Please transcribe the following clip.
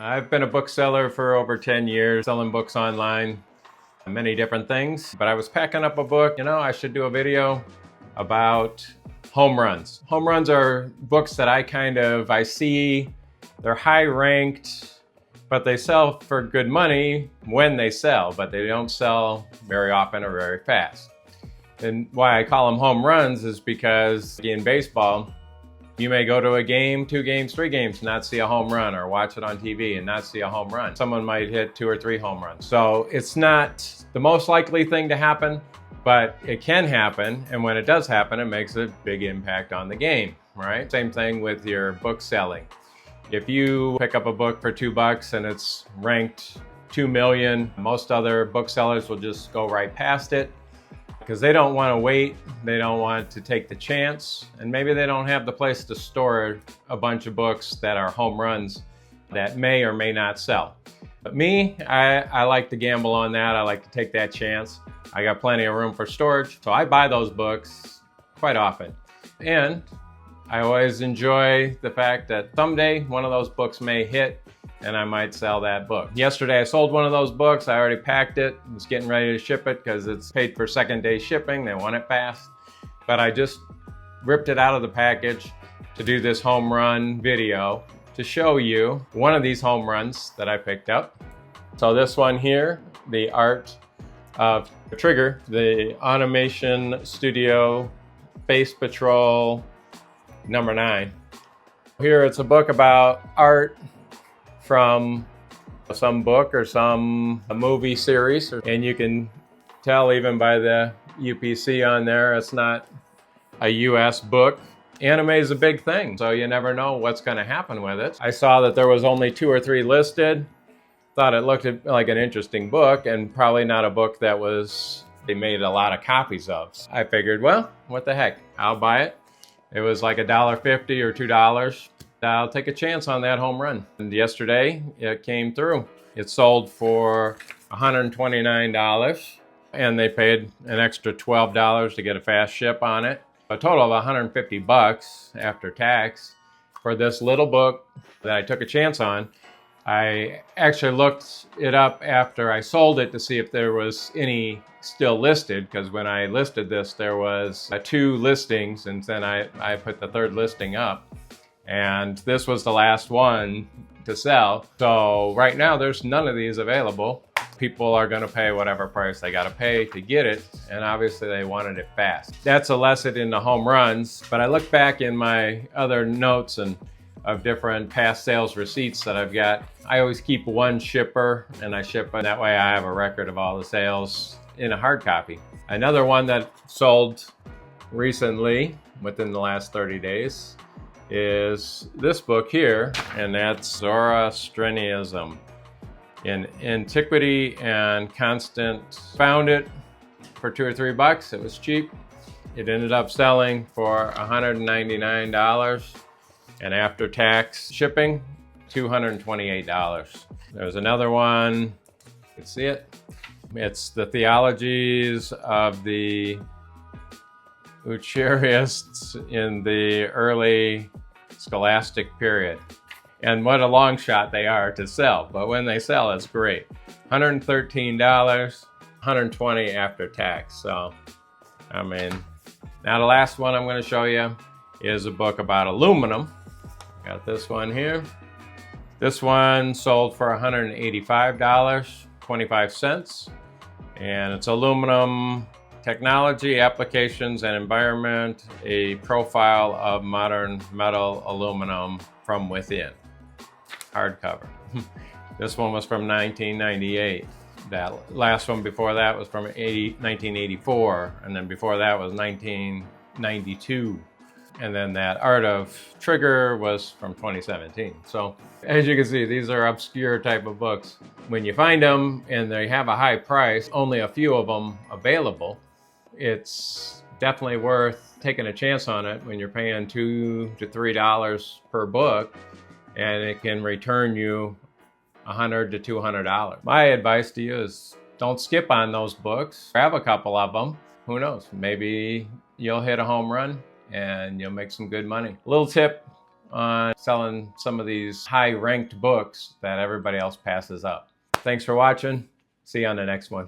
I've been a bookseller for over 10 years, selling books online, many different things. But I was packing up a book, I should do a video about home runs. Home runs are books that I see, they're high ranked, but they sell for good money when they sell, but they don't sell very often or very fast. And why I call them home runs is because in baseball, you may go to a game, 2 games, 3 games, and not see a home run, or watch it on TV and not see a home run. Someone might hit 2 or 3 home runs. So it's not the most likely thing to happen, but it can happen. And when it does happen, it makes a big impact on the game, right? Same thing with your book selling. If you pick up a book for $2 and it's ranked 2 million, most other booksellers will just go right past it, because they don't want to wait, they don't want to take the chance, and maybe they don't have the place to store a bunch of books that are home runs that may or may not sell. But me, I like to gamble on that. I like to take that chance. I got plenty of room for storage, so I buy those books quite often. And I always enjoy the fact that someday one of those books may hit and I might sell that book. Yesterday I sold one of those books. I already packed it, was getting ready to ship it because it's paid for 2nd-day shipping. They want it fast. But I just ripped it out of the package to do this home run video to show you one of these home runs that I picked up. So this one here, The Art of Trigger, the Automation Studio Space Patrol number 9. Here it's a book about art from some book or some movie series, and you can tell even by the UPC on there, it's not a US book. Anime is a big thing, so you never know what's going to happen with it. I saw that there was only 2 or 3 listed. Thought it looked like an interesting book, and probably not a book that they made a lot of copies of. I figured, well, what the heck, I'll buy it. It was like $1.50 or $2. I'll take a chance on that home run. And yesterday it came through. It sold for $129, and they paid an extra $12 to get a fast ship on it. A total of $150 after tax for this little book that I took a chance on. I actually looked it up after I sold it to see if there was any still listed, because when I listed this there was 2 listings, and then I put the 3rd listing up. And this was the last one to sell. So right now there's none of these available. People are gonna pay whatever price they gotta pay to get it, and obviously they wanted it fast. That's a lesson in the home runs, but I look back in my other notes and of different past sales receipts that I've got. I always keep one shipper, and I ship, and that way I have a record of all the sales in a hard copy. Another one that sold recently, within the last 30 days, is this book here, and that's Zoroastrianism in Antiquity and Constant. Found it for $2 or $3. It was cheap. It ended up selling for $199, and after tax shipping, $228. There's another one, you can see it. It's the Theologies of the Eucharists in the early scholastic period. And what a long shot they are to sell, but when they sell, it's great. $113, $120 after tax. So, I mean, now the last one I'm going to show you is a book about aluminum. Got this one here. This one sold for $185, 25 cents. And it's Aluminum Technology, Applications, and Environment, a profile of modern metal aluminum from within. Hardcover. This one was from 1998. That last one before that was from 1984, and then before that was 1992. And then that Art of Trigger was from 2017. So as you can see, these are obscure type of books. When you find them and they have a high price, only a few of them available, it's definitely worth taking a chance on it when you're paying $2 to $3 per book, and it can return you $100 to $200. My advice to you is don't skip on those books. Grab a couple of them. Who knows? Maybe you'll hit a home run and you'll make some good money. Little tip on selling some of these high-ranked books that everybody else passes up. Thanks for watching. See you on the next one.